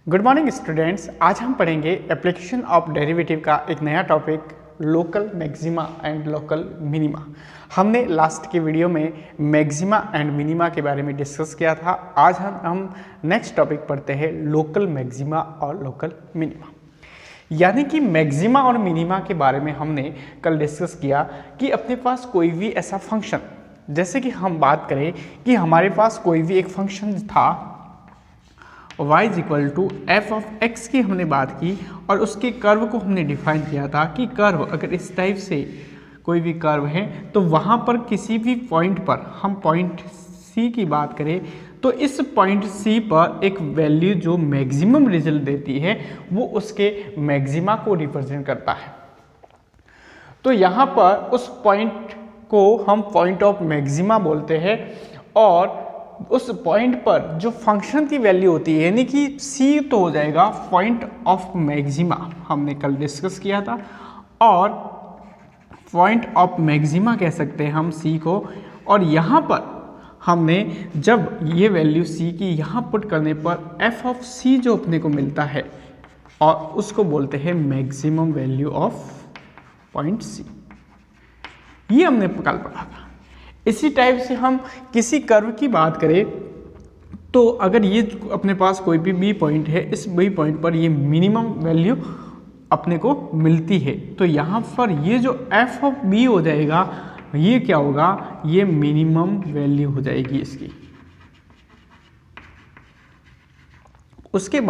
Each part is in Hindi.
Good morning students. आज हम पढ़ेंगे एप्लीकेशन ऑफ डेरिवेटिव का एक नया topic local maxima and local minima. हमने लास्ट के वीडियो में मैक्सिमा एंड मिनिमा के बारे में डिस्कस किया था। आज हम नेक्स्ट टॉपिक पढ़ते हैं लोकल मैक्सिमा और लोकल मिनिमा। यानी कि मैक्सिमा और मिनिमा के बारे में हमने कल डिस्कस किया कि अपने पास कोई भी ऐसा फंक्शन, जैसे कि हम बात करें कि हमारे पास कोई भी एक फंक्शन था y is equal to F of X की हमने बात की और उसके कर्व को हमने डिफाइन किया था कि कर्व अगर इस टाइप से कोई भी कर्व है तो वहाँ पर किसी भी पॉइंट पर हम पॉइंट C की बात करें तो इस पॉइंट C पर एक वैल्यू जो मैक्सिमम रिजल्ट देती है वो उसके मैक्सिमा को रिप्रेजेंट करता है। तो यहाँ पर उस पॉइंट को हम पॉइंट ऑफ मैक्सिमा बोलते हैं और उस पॉइंट पर जो फंक्शन की वैल्यू होती है यानी कि C तो हो जाएगा पॉइंट ऑफ मैक्सिमा, हमने कल डिस्कस किया था, और पॉइंट ऑफ मैक्सिमा कह सकते हैं हम C को। और यहाँ पर हमने जब ये वैल्यू C की यहाँ पुट करने पर f ऑफ C जो अपने को मिलता है और उसको बोलते हैं maximum value of point C। ये हमने कल पढ़ा था। इसी टाइप से हम किसी कर्व की बात करें तो अगर ये अपने पास कोई भी बी पॉइंट है, इस बी पॉइंट पर ये मिनिमम वैल्यू अपने को मिलती है तो यहाँ पर ये जो एफ ऑफ बी हो जाएगा ये क्या होगा, ये मिनिमम वैल्यू हो जाएगी इसकी। उसके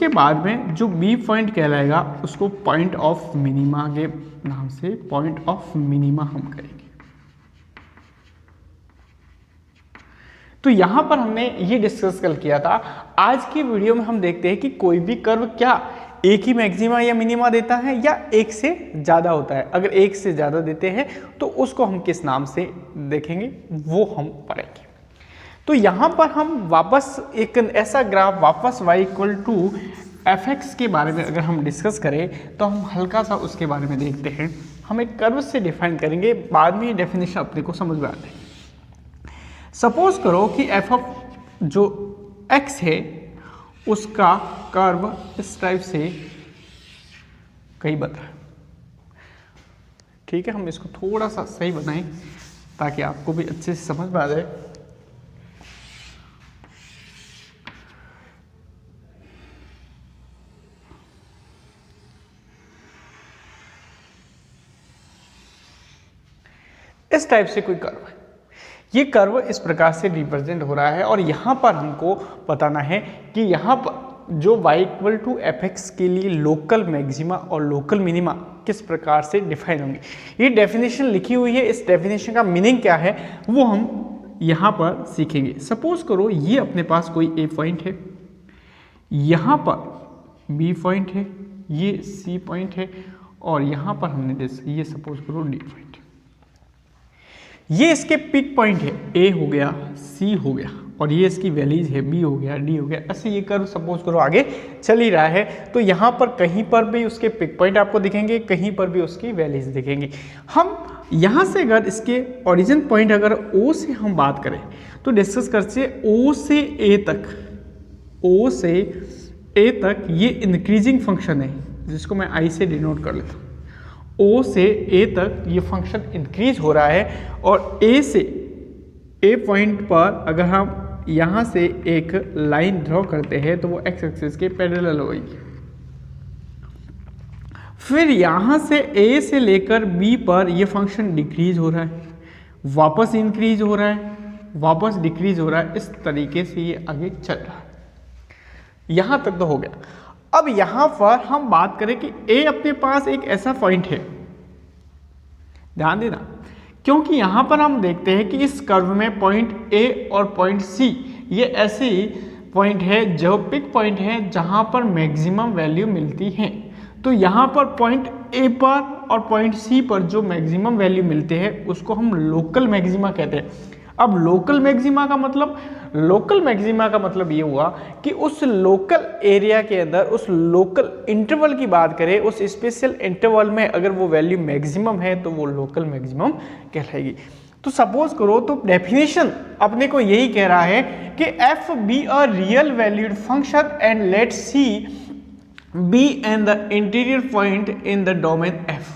बाद में जो बी पॉइंट कहलाएगा उसको पॉइंट ऑफ मिनिमा के नाम से पॉइंट ऑफ मिनिमा हम करेंगे। तो यहाँ पर हमने ये डिस्कस कल किया था। आज की वीडियो में हम देखते हैं कि कोई भी कर्व क्या एक ही मैक्सिमा या मिनिमा देता है या एक से ज़्यादा होता है। अगर एक से ज़्यादा देते हैं तो उसको हम किस नाम से देखेंगे वो हम पढ़ेंगे। तो यहाँ पर हम वापस एक ऐसा ग्राफ वापस y equal to F X के बारे में अगर हम डिस्कस करें तो हम हल्का सा उसके बारे में देखते हैं। हम एक कर्व से डिफाइन करेंगे, बाद में ये डेफिनेशन अपने को समझ में आते हैं। सपोज करो कि एफ ऑफ जो x है उसका कर्व इस टाइप से कहीं बता है। ठीक है, हम इसको थोड़ा सा सही बनाएं ताकि आपको भी अच्छे से समझ में आ जाए। इस टाइप से कोई कर्व है, ये कर्व इस प्रकार से रिप्रेजेंट हो रहा है और यहाँ पर हमको बताना है कि यहाँ पर जो y equal to F X के लिए लोकल मैक्सिमा और लोकल मिनिमा किस प्रकार से डिफाइन होंगे। ये डेफिनेशन लिखी हुई है, इस डेफिनेशन का मीनिंग क्या है वो हम यहाँ पर सीखेंगे। सपोज करो ये अपने पास कोई ए पॉइंट है, यहाँ पर बी पॉइंट है, ये सी पॉइंट है और यहाँ पर हमने ये सपोज करो डी पॉइंट। ये इसके पिक पॉइंट है, ए हो गया, सी हो गया और ये इसकी वैल्यूज है, बी हो गया, डी हो गया। ऐसे ये कर्व सपोज करो आगे चल ही रहा है तो यहाँ पर कहीं पर भी उसके पिक पॉइंट आपको दिखेंगे, कहीं पर भी उसकी वैल्यूज दिखेंगी। हम यहाँ से अगर इसके ओरिजिन पॉइंट अगर ओ से हम बात करें तो डिस्कस करते ओ से ए तक ये इंक्रीजिंग फंक्शन है जिसको मैं आई से डिनोट कर लेता हूँ। O से A तक ये फंक्शन इंक्रीज हो रहा है और A से A पॉइंट पर अगर हम यहाँ से एक लाइन ड्रॉ करते हैं तो वो x एक्सिस के पैरेलल होगी। फिर यहाँ से A से लेकर B पर ये फंक्शन डिक्रीज हो रहा है, वापस इंक्रीज हो रहा है, वापस डिक्रीज हो रहा है, इस तरीके से ये आगे चल रहा है। यहाँ तक तो हो गया। अब यहाँ पर हम बात करें कि A अपने पास एक ऐसा पॉइंट है, ध्यान देना, क्योंकि यहाँ पर हम देखते हैं कि इस कर्व में पॉइंट A और पॉइंट C ये ऐसे पॉइंट है जो पिक पॉइंट है जहाँ पर मैक्सिमम वैल्यू मिलती है। तो यहाँ पर पॉइंट A पर और पॉइंट C पर जो मैक्सिमम वैल्यू मिलते हैं उसको हम लोकल मैक्सिमा कहते हैं। अब लोकल मैक्सिमा का मतलब ये हुआ कि उस लोकल एरिया के अंदर उस लोकल इंटरवल की बात करें, उस स्पेशल इंटरवल में अगर वो वैल्यू मैक्सिमम है तो वो लोकल मैक्सिमम कहलाएगी। तो सपोज करो तो डेफिनेशन अपने को यही कह रहा है कि f be a real valued function and let c be and the interior point in the domain f।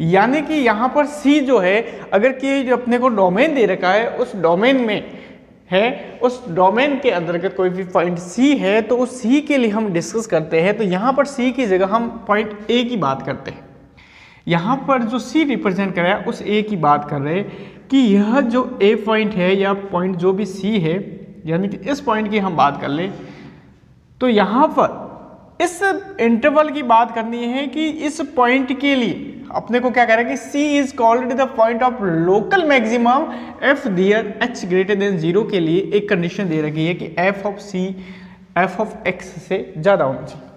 यानी कि यहाँ पर c जो है, अगर कि जो अपने को डोमेन दे रखा है उस डोमेन में है, उस डोमेन के अंतर्गत कोई भी पॉइंट c है, तो उस c के लिए हम डिस्कस करते हैं। तो यहाँ पर c की जगह हम पॉइंट a की बात करते हैं। यहाँ पर जो c रिप्रेजेंट कर रहा है उस a की बात कर रहे हैं कि यह जो a पॉइंट है या पॉइंट जो भी c है, यानी कि इस पॉइंट की हम बात कर ले, तो यहाँ पर इस इंटरवल की बात करनी है कि इस पॉइंट के लिए अपने को क्या कह रहा है कि c is called the point of local maximum f there h greater than 0 के लिए एक कंडीशन दे रखी है कि f of c f of x से ज़्यादा होना चाहिए।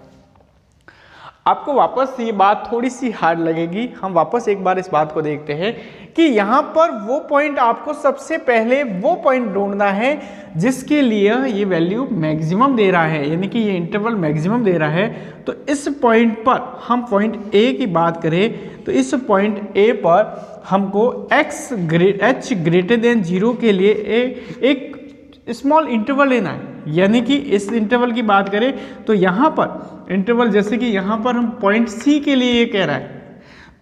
आपको वापस ये बात थोड़ी सी हार्ड लगेगी, हम वापस एक बार इस बात को देखते हैं कि यहाँ पर वो पॉइंट आपको सबसे पहले वो पॉइंट ढूंढना है जिसके लिए ये वैल्यू मैक्सिमम दे रहा है, यानी कि ये इंटरवल मैक्सिमम दे रहा है। तो इस पॉइंट पर हम पॉइंट A की बात करें तो इस पॉइंट A पर हमको h ग्रेटर देन 0 के लिए एक स्मॉल इंटरवल लेना है। यानी कि इस इंटरवल की बात करें तो यहाँ पर इंटरवल, जैसे कि यहाँ पर हम पॉइंट C के लिए ये कह रहा है,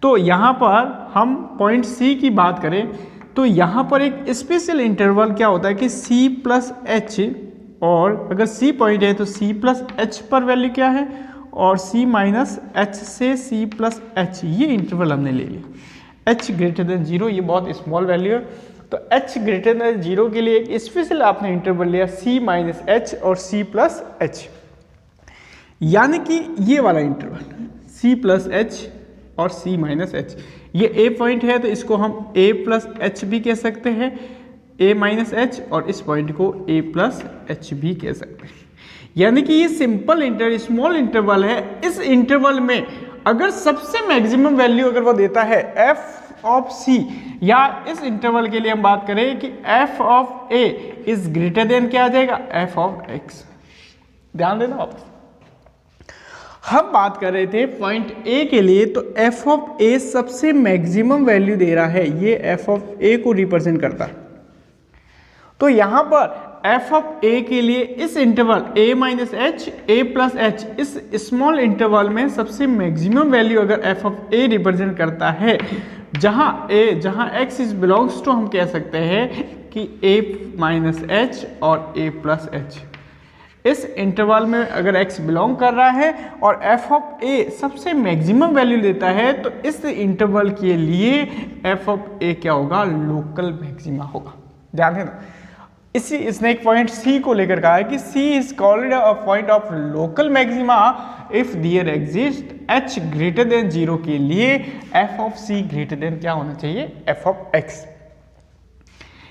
तो यहाँ पर हम पॉइंट C की बात करें तो यहाँ पर एक स्पेशल इंटरवल क्या होता है कि C प्लस H, और अगर C पॉइंट है तो C प्लस H पर वैल्यू क्या है और C माइनस H से C प्लस H, ये इंटरवल हमने ले लिया। h ग्रेटर देन 0 ये बहुत स्मॉल वैल्यू है, तो h ग्रेटर देन 0 के लिए एक स्पेशल आपने इंटरवल लिया C माइनस H और C प्लस H, यानी कि ये वाला इंटरवल C प्लस H और C माइनस H, ये A पॉइंट है तो इसको हम A प्लस H भी कह सकते हैं, A माइनस H, और इस पॉइंट को A प्लस H भी कह सकते हैं। यानी कि ये सिंपल स्मॉल इंटरवल है। इस इंटरवल में अगर सबसे मैक्सिमम वैल्यू अगर वो देता है f ऑफ c, या इस इंटरवल के लिए हम बात करें कि f of a is greater than क्या आ जाएगा f ऑफ x। ध्यान देना वापस, हम बात कर रहे थे पॉइंट A के लिए, तो f ऑफ a सबसे मैक्सिमम वैल्यू दे रहा है, ये f ऑफ a को रिप्रेजेंट करता है। तो यहां पर f ऑफ a के लिए इस interval a minus h a plus h, इस स्मॉल इंटरवल में सबसे मैक्सिमम वैल्यू अगर f ऑफ a रिप्रेजेंट करता है, जहां x इज बिलोंग्स टू हम कह सकते हैं कि a माइनस h और a प्लस h, इस इंटरवल में अगर x बिलोंग कर रहा है और f ऑफ a सबसे मैक्सिमम वैल्यू देता है, तो इस इंटरवल के लिए f ऑफ a क्या होगा, लोकल मैक्सिमा होगा। ध्यान देना, इसने एक पॉइंट C को लेकर कहा है कि C is called a point of local maxima if there exist h greater than 0 के लिए f of c greater than क्या होना चाहिए, f ऑफ x।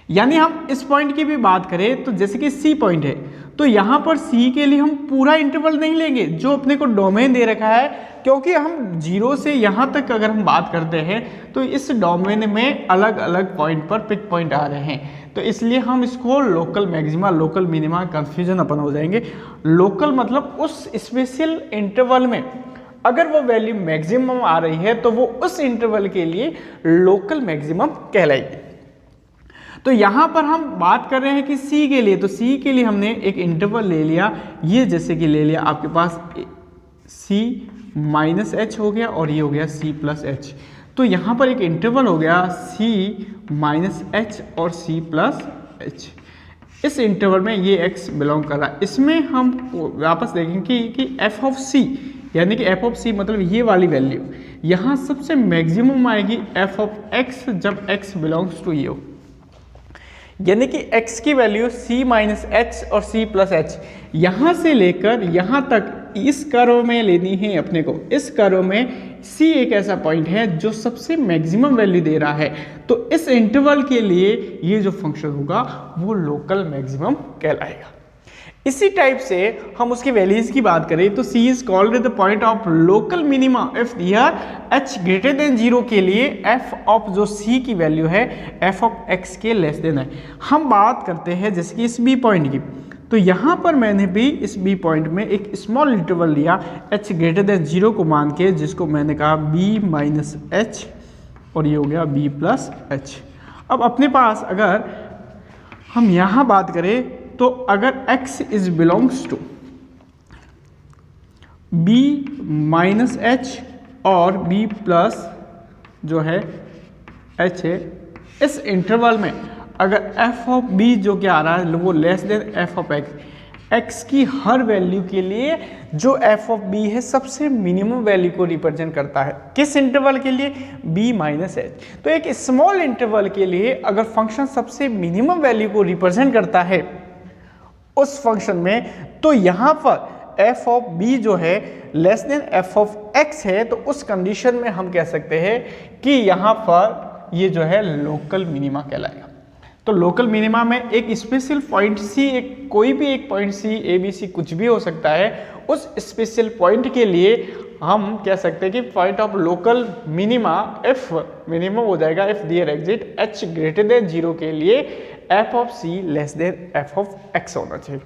यानी हम इस पॉइंट की भी बात करें तो जैसे कि C पॉइंट है, तो यहाँ पर C के लिए हम पूरा इंटरवल नहीं लेंगे जो अपने को डोमेन दे रखा है, क्योंकि हम 0 से यहाँ तक अगर हम बात करते हैं तो इस डोमेन में अलग अलग पॉइंट पर पिक पॉइंट आ रहे हैं, तो इसलिए हम इसको local maxima local minima confusion अपन हो जाएंगे। लोकल मतलब उस स्पेशल इंटरवल में अगर वो वैल्यू मैक्सिमम आ रही है तो वो उस इंटरवल के लिए लोकल मैक्सिमम कहलाएगी। तो यहाँ पर हम बात कर रहे हैं कि C के लिए, तो C के लिए हमने एक इंटरवल ले लिया, ये जैसे कि ले लिया आपके पास C माइनस H हो गया और ये हो गया C प्लस H। तो यहाँ पर एक इंटरवल हो गया C माइनस H और C प्लस H। इस इंटरवल में ये x बिलोंग कर रहा है। इसमें हम वापस देखेंगे कि f ऑफ c, यानी कि f ऑफ c मतलब ये वाली वैल्यू यहाँ सबसे मैक्सिमम आएगी f ऑफ x जब x बिलोंग्स टू ये हो, यानी कि x की वैल्यू c माइनस h और c प्लस h यहाँ से लेकर यहाँ तक इस कर्व में लेनी है अपने को। इस कर्व में c एक ऐसा पॉइंट है जो सबसे मैक्सिमम वैल्यू दे रहा है, तो इस इंटरवल के लिए ये जो फंक्शन होगा वो लोकल मैक्सिमम कहलाएगा। इसी टाइप से हम उसकी वैल्यूज की बात करें तो c is called the point of local minima if here h greater than 0 के लिए f ऑफ जो c की वैल्यू है f ऑफ x के लेस देन है। हम बात करते हैं जैसे कि इस b पॉइंट की, तो यहाँ पर मैंने भी इस b पॉइंट में एक स्मॉल इंटरवल लिया h ग्रेटर देन 0 को मान के, जिसको मैंने कहा b माइनस h और ये हो गया b प्लस h। अब अपने पास अगर हम यहाँ बात करें तो अगर x is belongs to b minus H और b प्लस जो है h है, इस इंटरवल में अगर f ऑफ b जो क्या आ रहा है वो less than f of x की हर वैल्यू के लिए जो f ऑफ b है सबसे मिनिमम वैल्यू को रिप्रेजेंट करता है। किस इंटरवल के लिए? b minus H. तो एक स्मॉल इंटरवल के लिए अगर फंक्शन सबसे मिनिमम वैल्यू को रिप्रेजेंट करता है उस फंक्शन में, तो यहाँ पर f ऑफ b जो है less than f of x है, तो उस कंडीशन में हम कह सकते हैं कि यहाँ पर ये जो है लोकल मिनिमा कहलाएगा। तो लोकल मिनिमा में एक स्पेशल पॉइंट सी, एक कोई भी एक point C, A B C कुछ भी हो सकता है, उस स्पेशल पॉइंट के लिए हम कह सकते हैं कि point of local minima F minimum हो जाएगा if there exist H greater than 0 के लिए F of C less than F of X होना चाहिए।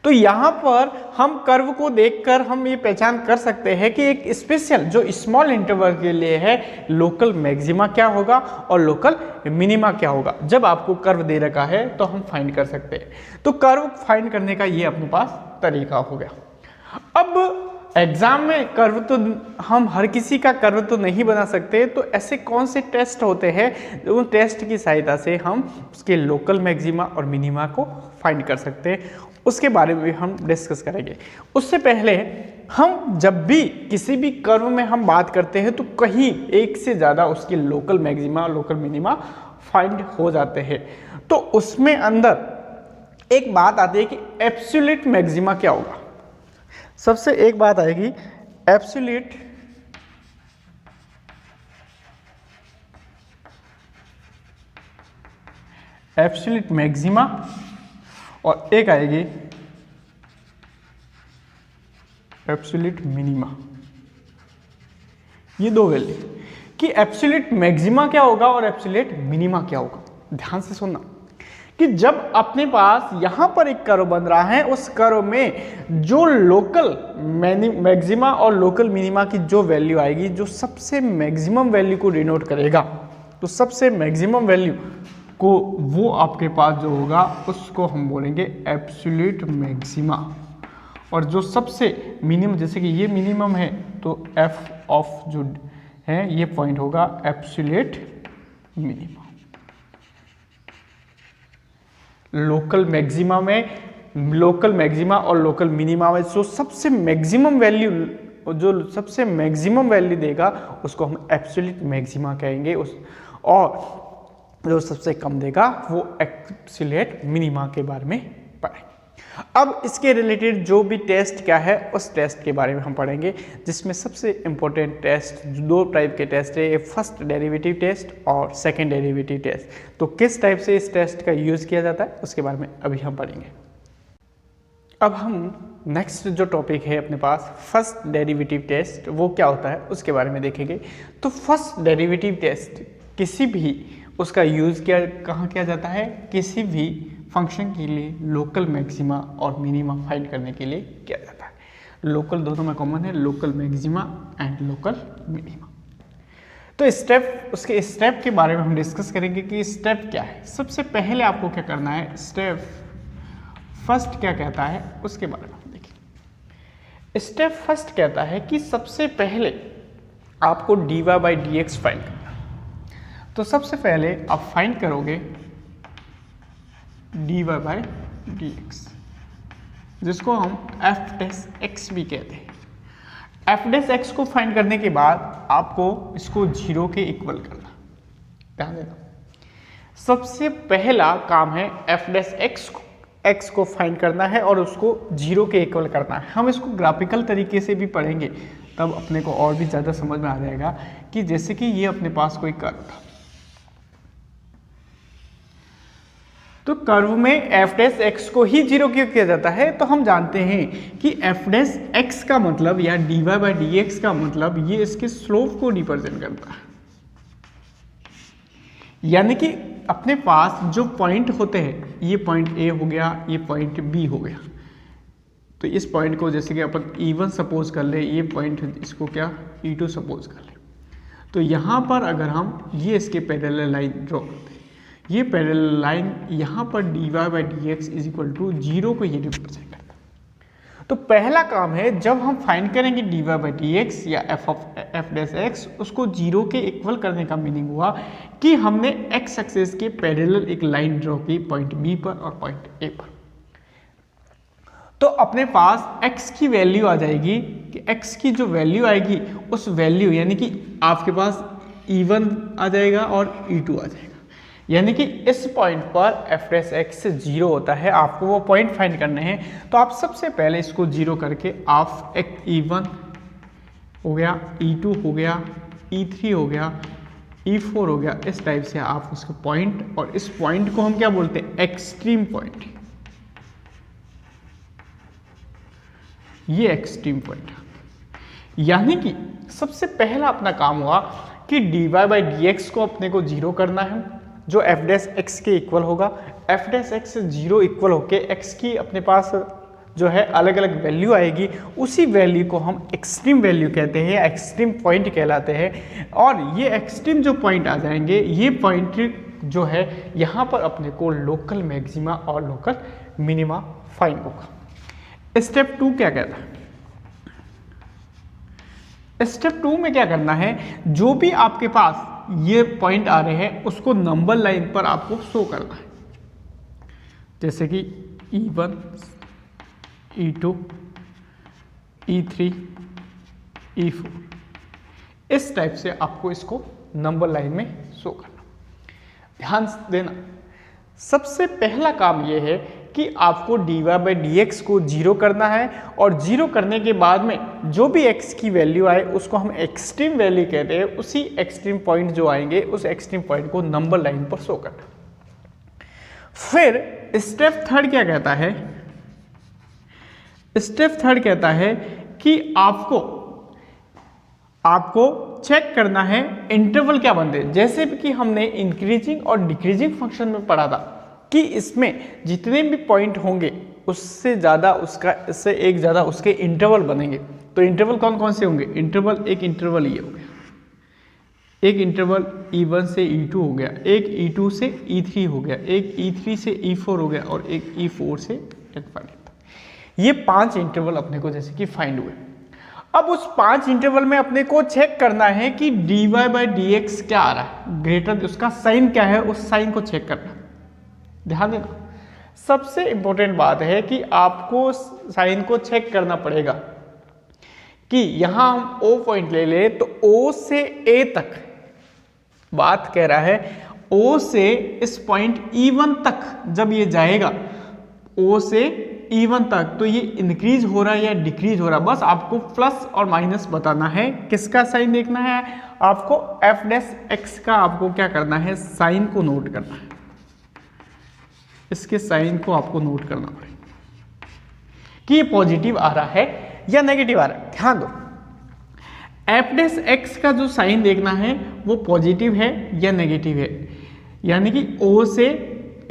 तो यहाँ पर हम कर्व को देखकर हम ये पहचान कर सकते हैं कि एक स्पेशल जो स्मॉल इंटरवल के लिए है लोकल मैक्सिमा क्या होगा और लोकल मिनिमा क्या होगा। जब आपको कर्व दे रखा है तो हम फाइंड कर सकते हैं। तो कर्व फाइंड करने का ये अपने पास तरीका हो गया। अब एग्जाम में कर्व तो हम हर किसी का कर्व तो नहीं बना सकते, तो ऐसे कौन से टेस्ट होते हैं उन टेस्ट की सहायता से हम उसके लोकल मैक्सिमा और मिनिमा को फाइंड कर सकते हैं, उसके बारे में भी हम डिस्कस करेंगे। उससे पहले हम जब भी किसी भी कर्व में हम बात करते हैं तो कहीं एक से ज़्यादा उसके लोकल मैक्सिमा और लोकल मिनिमा फाइंड हो जाते हैं। तो उसमें अंदर एक बात आती है कि एब्सोल्यूट मैक्सिमा क्या होगा। सबसे एक बात आएगी एब्सोल्यूट मैक्सिमा और एक आएगी एब्सोल्यूट मिनिमा। ये दो वैल्यू कि एब्सोल्यूट मैक्सिमा क्या होगा और एब्सोल्यूट मिनिमा क्या होगा। ध्यान से सुनना कि जब अपने पास यहां पर एक कर्व बन रहा है, उस कर्व में जो लोकल मैक्सिमा और लोकल मिनिमा की जो वैल्यू आएगी, जो सबसे मैक्सिमम वैल्यू को डिनोट करेगा, तो सबसे मैक्सिमम वैल्यू को वो आपके पास जो होगा उसको हम बोलेंगे एब्सोल्यूट मैक्सिमा। और जो सबसे मिनिमम, जैसे कि ये मिनिमम है तो एफ ऑफ जो है ये पॉइंट होगा एब्सोल्यूट मिनिमा। लोकल मैक्सिमा में, लोकल मैक्सिमा और लोकल मिनिमा में जो सबसे मैक्सिमम वैल्यू देगा उसको हम एब्सोल्यूट मैक्सिमा कहेंगे, और जो सबसे कम देगा वो एब्सोल्यूट मिनिमा के बारे में पढ़ेंगे। अब इसके रिलेटेड जो भी टेस्ट क्या है उस टेस्ट के बारे में हम पढ़ेंगे, जिसमें सबसे इम्पोर्टेंट टेस्ट दो टाइप के टेस्ट है, फर्स्ट डेरिवेटिव टेस्ट और सेकंड डेरिवेटिव टेस्ट। तो किस टाइप से इस टेस्ट का यूज़ किया जाता है उसके बारे में अभी हम पढ़ेंगे। अब हम नेक्स्ट जो टॉपिक है अपने पास फर्स्ट डेरिवेटिव टेस्ट, वो क्या होता है उसके बारे में देखेंगे। तो फर्स्ट डेरिवेटिव टेस्ट किसी भी उसका यूज़ कहाँ किया जाता है, किसी भी फंक्शन के लिए लोकल मैक्सिमा और मिनिमा फाइंड करने के लिए किया जाता है। लोकल दोनों में कॉमन है, local maxima and local minima. तो उसके स्टेप के बारे में हम डिस्कस करेंगे कि स्टेप क्या है। सबसे पहले आपको क्या करना है, स्टेप फर्स्ट क्या कहता है उसके बारे में हम देखेंगे। स्टेप फर्स्ट कहता है कि सबसे पहले आपको dy बाई dx फाइंड करना। तो सबसे पहले आप फाइंड करोगे dy बाई dx, जिसको हम f डैश x भी कहते हैं। f डैश x को फाइंड करने के बाद आपको इसको 0 के इक्वल करना। ध्यान देना, सबसे पहला काम है f डैश x को फाइंड करना है और उसको 0 के इक्वल करना है। हम इसको ग्राफिकल तरीके से भी पढ़ेंगे, तब अपने को और भी ज़्यादा समझ में आ जाएगा कि जैसे कि ये अपने पास कोई कर्व था, तो कर्व में एफ डैश एक्स को ही 0 क्यों किया जाता है, तो हम जानते हैं कि एफ डैश एक्स का मतलब या dy बाई डी एक्स का मतलब ये इसके स्लोप को रिप्रेजेंट करता है। यानी कि अपने पास जो पॉइंट होते हैं, ये पॉइंट ए हो गया, ये पॉइंट बी हो गया, तो इस पॉइंट को जैसे कि अपन E1 सपोज कर ले, ये पॉइंट इसको क्या E2 सपोज कर ले, तो यहाँ पर अगर हम ये इसके पैरेलल लाइन ड्रॉ करते हैं, ये पैरेलल लाइन यहाँ पर dy by D X is equal to 0 को ये रिप्रेजेंट करता है। तो पहला काम है, जब हम फाइंड करेंगे dy बाई डी एक्स या f डैश एक्स, उसको 0 के इक्वल करने का मीनिंग हुआ कि हमने x एक्सिस के पैरेलल एक लाइन ड्रॉ की पॉइंट B पर और पॉइंट A पर। तो अपने पास x की वैल्यू आ जाएगी कि x की जो वैल्यू आएगी उस वैल्यू यानी कि आपके पास E1 आ जाएगा और E2 आ जाएगा, यानी कि इस पॉइंट पर f डैश एक्स 0 होता है। आपको वो पॉइंट फाइंड करने हैं, तो आप सबसे पहले इसको 0 करके आप एक E1 हो गया, E2 हो गया, E3 हो गया, E4 हो गया, इस टाइप से आप उसके पॉइंट, और इस पॉइंट को हम क्या बोलते हैं, एक्सट्रीम पॉइंट। ये एक्सट्रीम पॉइंट, यानी कि सबसे पहला अपना काम हुआ कि dy बाई डी एक्स को अपने को 0 करना है, जो f डैश एक्स के इक्वल होगा। f डैश एक्स 0 इक्वल होके x की अपने पास जो है अलग अलग वैल्यू आएगी, उसी वैल्यू को हम एक्सट्रीम वैल्यू कहते हैं या एक्सट्रीम पॉइंट कहलाते हैं। और ये एक्सट्रीम जो पॉइंट आ जाएंगे, ये पॉइंट जो है यहाँ पर अपने को लोकल मैक्सिमा और लोकल मिनिमा फाइंड होगा। स्टेप 2 क्या कहता है, स्टेप 2 में क्या करना है, जो भी आपके पास ये पॉइंट आ रहे हैं उसको नंबर लाइन पर आपको शो करना है, जैसे कि E1, E2, E3, E4, इस टाइप से आपको इसको नंबर लाइन में शो करना। ध्यान देना, सबसे पहला काम ये है कि आपको dy बाई डी एक्स को 0 करना है, और 0 करने के बाद में जो भी x की वैल्यू आए उसको हम एक्सट्रीम वैल्यू कहते हैं। उसी एक्सट्रीम पॉइंट जो आएंगे उस एक्सट्रीम पॉइंट को नंबर लाइन पर शो करना। फिर स्टेप 3 क्या कहता है, स्टेप 3 कहता है कि आपको चेक करना है इंटरवल क्या बनते हैं। जैसे कि हमने इंक्रीजिंग और डिक्रीजिंग फंक्शन में पढ़ा था कि इसमें जितने भी पॉइंट होंगे उससे ज़्यादा इससे एक ज़्यादा उसके इंटरवल बनेंगे। तो इंटरवल कौन कौन से होंगे, एक इंटरवल ये हो गया, एक इंटरवल E1 से E2 हो गया, एक E2 से E3 हो गया, एक E3 से E4 हो गया, और एक E4 से N5। ये 5 इंटरवल अपने को जैसे कि फाइंड हुए। अब उस 5 इंटरवल में अपने को चेक करना है कि dy बाई डी एक्स क्या आ रहा है, ग्रेटर उसका साइन क्या है, उस साइन को चेक करना। ध्यान देना, सबसे इंपॉर्टेंट बात है कि आपको साइन को चेक करना पड़ेगा कि यहां हम O पॉइंट ले ले तो O से A तक बात कह रहा है, O से इस पॉइंट E1 तक जब ये जाएगा, O से E1 तक, तो ये इंक्रीज हो रहा है या डिक्रीज हो रहा है। बस आपको प्लस और माइनस बताना है। किसका साइन देखना है आपको, f डैश एक्स का आपको क्या करना है, साइन को नोट करना है। इसके साइन को आपको नोट करना पड़ेगा कि ये पॉजिटिव आ रहा है या नेगेटिव आ रहा है। ध्यान दो, f डैश एक्स का जो साइन देखना है वो पॉजिटिव है या नेगेटिव है, यानी कि O से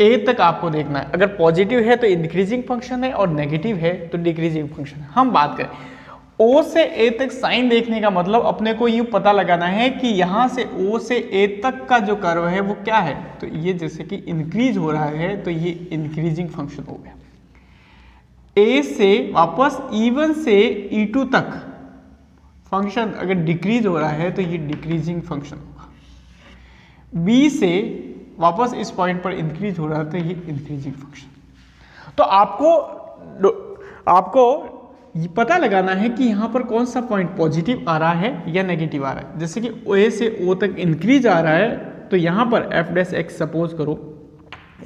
A तक आपको देखना है। अगर पॉजिटिव है तो इंक्रीजिंग फंक्शन है और नेगेटिव है तो डिक्रीजिंग फंक्शन है। हम बात करें O से A तक साइन देखने का मतलब अपने को यूँ पता लगाना है कि यहाँ से O से A तक का जो कर्व है वो क्या है, तो ये जैसे कि इंक्रीज हो रहा है तो ये इंक्रीजिंग फंक्शन हो गया। A से वापस E1 से E2 तक फंक्शन अगर डिक्रीज हो रहा है तो ये डिक्रीजिंग फंक्शन होगा। B से वापस इस पॉइंट पर इंक्रीज हो रहा है तो ये इंक्रीजिंग फंक्शन। तो आपको ये पता लगाना है कि यहाँ पर कौन सा पॉइंट पॉजिटिव आ रहा है या नेगेटिव आ रहा है। जैसे कि A से O तक इंक्रीज आ रहा है तो यहाँ पर f डैश एक्स सपोज करो,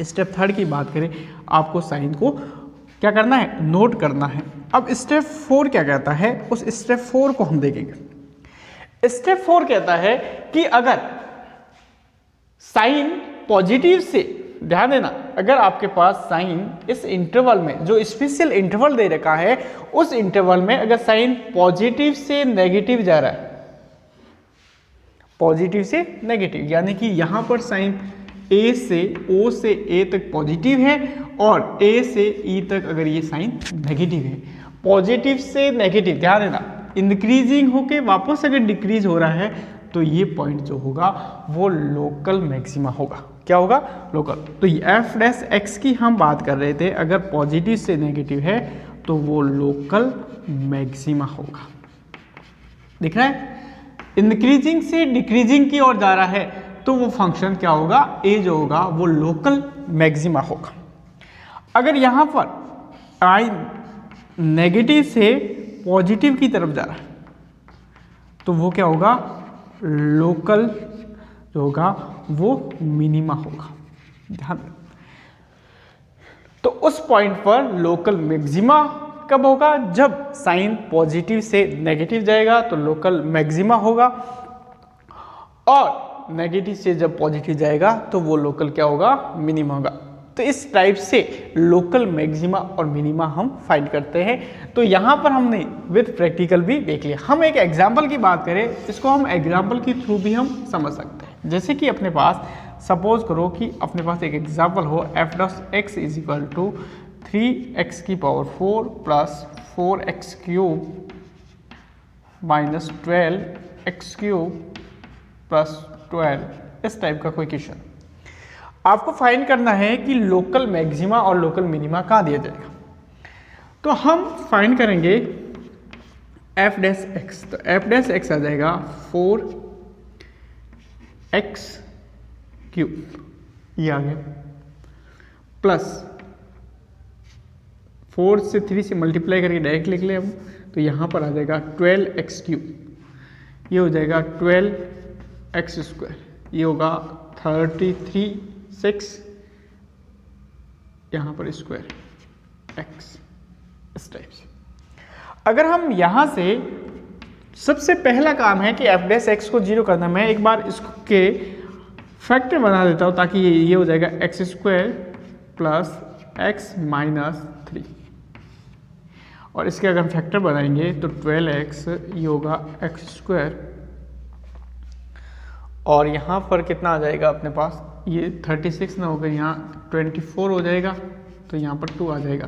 स्टेप 3 की बात करें, आपको साइन को क्या करना है, नोट करना है। अब स्टेप 4 क्या कहता है, उस स्टेप 4 को हम देखेंगे। स्टेप 4 कहता है कि अगर साइन पॉजिटिव से, ध्यान देना, अगर आपके पास साइन इस इंटरवल में जो स्पेशल इंटरवल दे रखा है उस इंटरवल में अगर साइन पॉजिटिव से नेगेटिव जा रहा है, पॉजिटिव से नेगेटिव, यानी कि यहां पर साइन A से O से A तक पॉजिटिव है और A से E तक अगर ये साइन नेगेटिव है, पॉजिटिव से नेगेटिव, ध्यान देना, इंक्रीजिंग होके वापस अगर डिक्रीज हो रहा है तो ये पॉइंट जो होगा वो लोकल मैक्सिमा होगा। क्या होगा? लोकल। तो एफ डैश एक्स की हम बात कर रहे थे, अगर पॉजिटिव से नेगेटिव है तो वो लोकल मैक्सिमा होगा। दिख रहा है? इंक्रीजिंग से डिक्रीजिंग की ओर जा रहा है तो वो फंक्शन क्या होगा? ए जो होगा वो लोकल मैक्सिमा होगा। अगर यहां पर आई नेगेटिव से पॉजिटिव की तरफ जा रहा है तो वो क्या होगा? लोकल जो होगा वो मिनिमा होगा। ध्यान दें। तो उस पॉइंट पर लोकल मैक्सिमा कब होगा? जब साइन पॉजिटिव से नेगेटिव जाएगा तो लोकल मैक्सिमा होगा, और नेगेटिव से जब पॉजिटिव जाएगा तो वो लोकल क्या होगा? मिनिमा होगा। तो इस टाइप से लोकल मैक्सिमा और मिनिमा हम फाइंड करते हैं। तो यहाँ पर हमने विद प्रैक्टिकल भी देख लिया। हम एक एग्जाम्पल की बात करें, इसको हम एग्जाम्पल के थ्रू भी हम समझ सकते हैं। जैसे कि अपने पास सपोज करो कि अपने पास एक एग्जाम्पल हो, F dot X is equal to 3x की power 4 plus 4x cube minus 12x cube plus 12, इस टाइप का कोई क्वेश्चन। आपको फाइंड करना है कि लोकल मैक्सिमा और लोकल मिनिमा कहाँ दिया जाएगा। तो हम फाइंड करेंगे एफ डैश एक्स। तो एफ डैश एक्स आ जाएगा 4x क्यूब, ये आ गया, प्लस 4 से 3 से मल्टीप्लाई करके डायरेक्ट लिख ले हम, तो यहाँ पर आ जाएगा 12x क्यूब, ये हो जाएगा 12x स्क्वायर, ये होगा 33 6, यहाँ पर स्क्वायर x, इस टाइप से। अगर हम यहाँ से सबसे पहला काम है कि एफ डैश एक्स को 0 करना, मैं एक बार इसके फैक्टर बना देता हूँ ताकि ये हो जाएगा x square plus x minus 3, और इसके अगर हम फैक्टर बनाएंगे तो 12x ये होगा एक्स स्क्वायर, और यहाँ पर कितना आ जाएगा अपने पास, ये 36 ना होगा, यहाँ 24 हो जाएगा, तो यहाँ पर 2 आ जाएगा,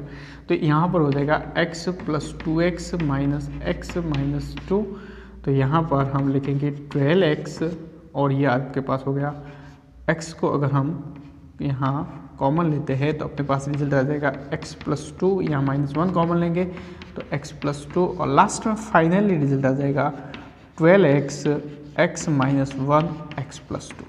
तो यहाँ पर हो जाएगा x plus 2x minus x minus 2, तो यहाँ पर हम लिखेंगे 12x, और ये आपके पास हो गया x को अगर हम यहाँ कॉमन लेते हैं तो अपने पास रिजल्ट आ जाएगा x प्लस 2, यहाँ -1 कॉमन लेंगे तो x प्लस 2, और लास्ट में फाइनली रिजल्ट आ जाएगा 12x x minus 1 x plus 2।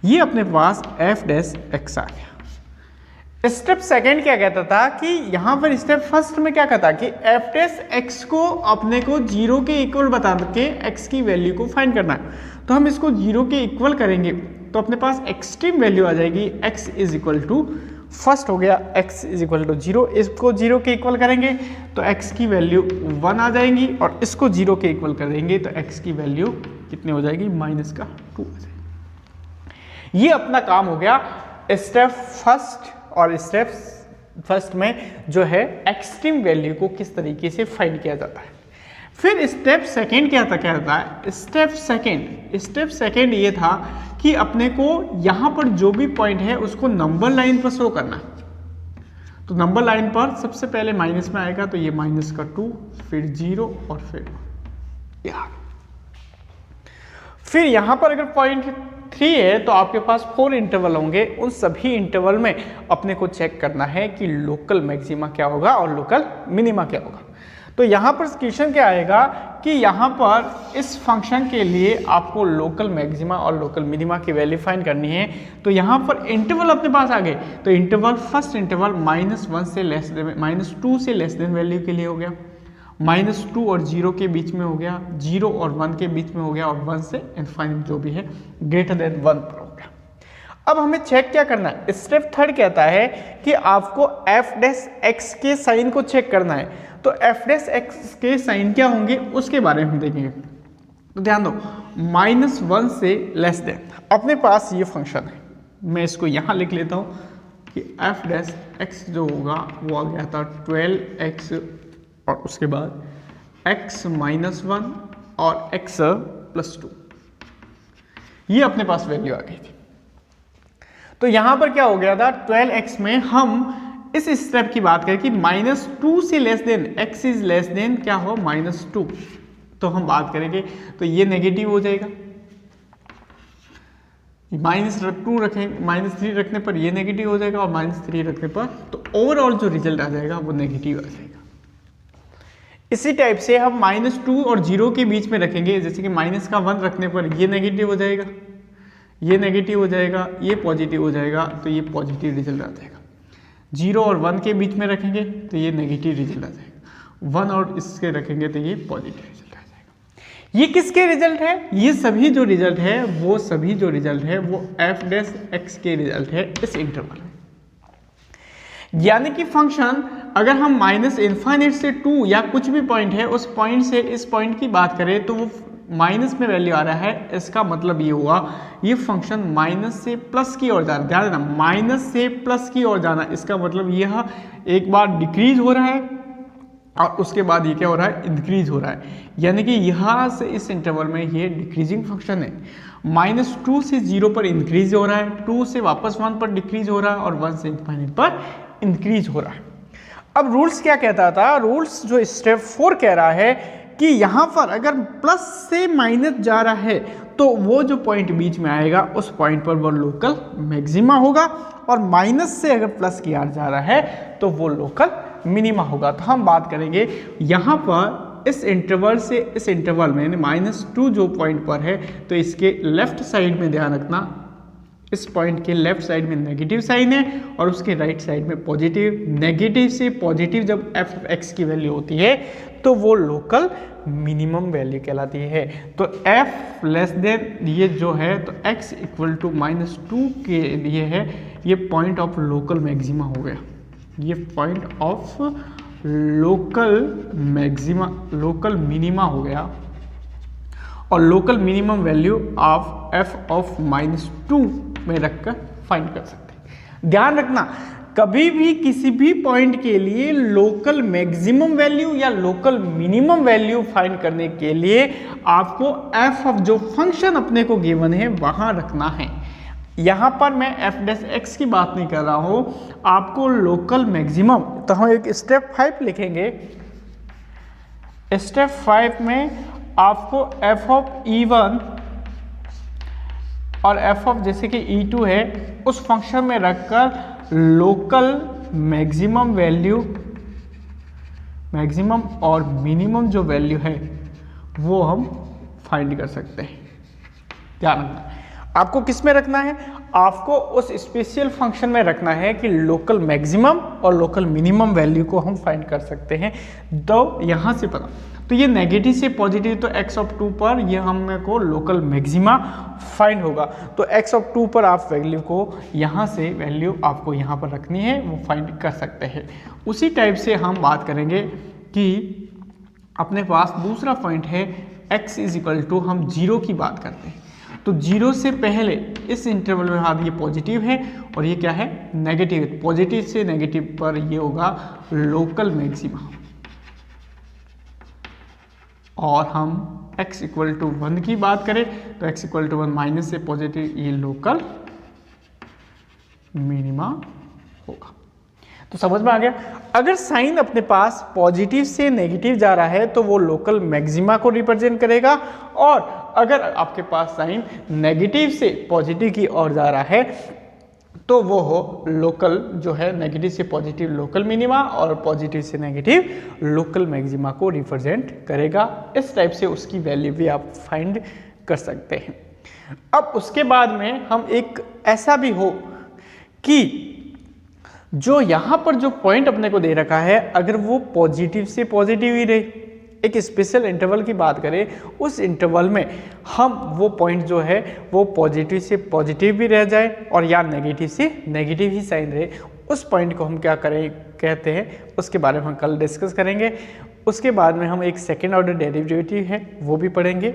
ये अपने पास एफ डैश एक्स आ गया। स्टेप सेकंड क्या कहता था कि यहाँ पर स्टेप फर्स्ट में क्या कहता कि एफ डैश एक्स को अपने को 0 के इक्वल बता के x की वैल्यू को फाइंड करना है। तो हम इसको 0 के इक्वल करेंगे तो अपने पास एक्सट्रीम वैल्यू आ जाएगी x is equal to, first हो गया x इज इक्वल टू 0, इसको 0 के इक्वल करेंगे तो x की वैल्यू 1 आ जाएंगी, और इसको 0 के इक्वल करेंगे तो x की वैल्यू कितनी हो जाएगी? -2 आ जाएगी। ये अपना काम हो गया स्टेप फर्स्ट, और स्टेप फर्स्ट में जो है एक्सट्रीम वैल्यू को किस तरीके से फाइंड किया जाता है। फिर स्टेप सेकंड क्या होता है? स्टेप सेकंड ये था कि अपने को यहाँ पर जो भी पॉइंट है उसको नंबर लाइन पर शो करना है। तो नंबर लाइन पर सबसे पहले माइनस में आएगा तो ये -2, फिर 0 और फिर यहाँ। फिर यहाँ पर अगर पॉइंट 3 है तो आपके पास 4 इंटरवल होंगे, उन सभी इंटरवल में अपने को चेक करना है कि लोकल मैक्सिमा क्या होगा और लोकल मिनिमा क्या होगा। तो यहाँ पर क्वेश्चन क्या आएगा कि यहाँ पर इस फंक्शन के लिए आपको लोकल मैक्सिमा और लोकल मिनिमा की वैल्यू फाइंड करनी है। तो यहाँ पर इंटरवल अपने पास आ गए, तो इंटरवल फर्स्ट इंटरवल -2 से लेस देन वैल्यू के लिए हो गया, -2 और 0 के बीच में हो गया, 0 और 1 के बीच में हो गया, और 1 से इनफाइनाइट जो भी है ग्रेटर देन 1 पर हो गया। अब हमें चेक क्या करना है? स्टेप थर्ड कहता है कि आपको एफ डैश एक्स के साइन को चेक करना है। तो एफ डैश एक्स के साइन क्या होंगे उसके बारे में हम देखेंगे। तो ध्यान दो, -1 से लेस देन अपने पास ये फंक्शन है, मैं इसको यहाँ लिख लेता हूँ कि एफ डैश एक्स जो होगा वो आ गया था 12x, और उसके बाद x -1 और x + 2, ये अपने पास वैल्यू आ गई थी। तो यहां पर क्या हो गया था? 12x में हम इस स्टेप की बात करें कि -2 से less than, x is less than क्या हो? -2, तो हम बात करेंगे तो ये नेगेटिव हो जाएगा, -2 रखें, -3 रखने पर ये नेगेटिव हो जाएगा और -3 रखने पर तो ओवरऑल जो रिजल्ट आ जाएगा वो नेगेटिव आ जाएगा। इसी टाइप से हम -2 और 0 के बीच में रखेंगे, जैसे कि -1 रखने पर ये नेगेटिव हो जाएगा, ये नेगेटिव हो जाएगा, ये पॉजिटिव हो जाएगा, तो ये पॉजिटिव रिजल्ट आ जाएगा। 0 और 1 के बीच में रखेंगे तो ये नेगेटिव रिजल्ट आ जाएगा। 1 और इसके रखेंगे तो ये पॉजिटिव रिजल्ट आ जाएगा। ये किसके रिजल्ट है? ये सभी जो रिजल्ट है वो f' के रिजल्ट है इस इंटरवल में। यानी कि फंक्शन अगर हम -∞ से 2 या कुछ भी पॉइंट है उस पॉइंट से इस पॉइंट की बात करें तो वो माइनस में वैल्यू आ रहा है, इसका मतलब ये हुआ ये फंक्शन माइनस से प्लस की ओर जा रहा है। ध्यान देना, माइनस से प्लस की ओर जाना, इसका मतलब यह एक बार डिक्रीज हो रहा है और उसके बाद ये क्या हो रहा है, इंक्रीज हो रहा है। यानी कि यहाँ से इस इंटरवल में ये डिक्रीजिंग फंक्शन है। -2 से 0 पर इंक्रीज हो रहा है, 2 से वापस 1 पर डिक्रीज हो रहा है और 1 से इनफाइनाइट पर इंक्रीज हो रहा है। अब रूल्स क्या कहता था? रूल्स जो स्टेप 4 कह रहा है कि यहाँ पर अगर प्लस से माइनस जा रहा है तो वो जो पॉइंट बीच में आएगा उस पॉइंट पर वो लोकल मैक्सिमा होगा, और माइनस से अगर प्लस की ओर जा रहा है तो वो लोकल मिनिमा होगा। तो हम बात करेंगे यहाँ पर इस इंटरवल से इस इंटरवल में -2 जो पॉइंट पर है तो इसके लेफ्ट साइड में ध्यान रखना, इस पॉइंट के लेफ्ट साइड में नेगेटिव साइन है और उसके राइट साइड में पॉजिटिव। नेगेटिव से पॉजिटिव जब f की वैल्यू होती है तो वो लोकल मिनिमम वैल्यू कहलाती है। तो f लेस देन ये जो है तो x इक्वल टू -2 के लिए है, ये पॉइंट ऑफ लोकल मैक्सिमा हो गया, ये point of local maxima local minima हो गया, और local minimum value of f of -2 में रखकर फाइंड कर सकते हैं। ध्यान रखना, कभी भी किसी भी पॉइंट के लिए लोकल मैक्सिमम वैल्यू या लोकल मिनिमम वैल्यू फाइंड करने के लिए आपको f ऑफ जो फंक्शन अपने को गिवन है वहां रखना है। यहाँ पर मैं f' की बात नहीं कर रहा हूं, आपको लोकल मैक्सिमम, तो हम एक स्टेप 5 लिखेंगे। स्टेप 5 में आपको f ऑफ E1 और f ऑफ जैसे कि E2 है उस फंक्शन में रखकर लोकल मैक्सिमम वैल्यू, मैक्सिमम और मिनिमम जो वैल्यू है वो हम फाइंड कर सकते हैं। ध्यान रखना, आपको किस में रखना है? आपको उस स्पेशल फंक्शन में रखना है कि लोकल मैक्सिमम और लोकल मिनिमम वैल्यू को हम फाइंड कर सकते हैं। तो यहाँ से पता, तो ये नेगेटिव से पॉजिटिव, तो x ऑफ 2 पर ये हमें को लोकल मैक्सिमा फाइंड होगा। तो x ऑफ 2 पर आप वैल्यू को यहाँ से वैल्यू आपको यहाँ पर रखनी है, वो फाइंड कर सकते हैं। उसी टाइप से हम बात करेंगे कि अपने पास दूसरा पॉइंट है x इज इक्वल टू, हम 0 की बात करते हैं तो 0 से पहले इस इंटरवल में हाथ ये पॉजिटिव है और ये क्या है, नेगेटिव है। पॉजिटिव से नेगेटिव पर ये होगा लोकल मैक्सिमा, और हम x इक्वल टू 1 की बात करें तो x इक्वल टू 1 माइनस से पॉजिटिव, ये लोकल मिनिमा होगा। तो समझ में आ गया? अगर साइन अपने पास पॉजिटिव से नेगेटिव जा रहा है तो वो लोकल मैक्सिमा को रिप्रेजेंट करेगा, और अगर आपके पास साइन नेगेटिव से पॉजिटिव की ओर जा रहा है तो वो हो लोकल जो है नेगेटिव से पॉजिटिव लोकल मिनिमा और पॉजिटिव से नेगेटिव लोकल मैक्सिमा को रिप्रेजेंट करेगा। इस टाइप से उसकी वैल्यू भी आप फाइंड कर सकते हैं। अब उसके बाद में हम एक ऐसा भी हो कि जो यहाँ पर जो पॉइंट अपने को दे रखा है अगर वो पॉजिटिव से पॉजिटिव ही रहे, एक स्पेशल इंटरवल की बात करें, उस इंटरवल में हम वो पॉइंट जो है वो पॉजिटिव से पॉजिटिव भी रह जाए और या नेगेटिव से नेगेटिव ही साइन रहे, उस पॉइंट को हम क्या करें कहते हैं, उसके बारे में हम कल डिस्कस करेंगे। उसके बाद में हम एक सेकेंड ऑर्डर डेरिवेटिव है वो भी पढ़ेंगे।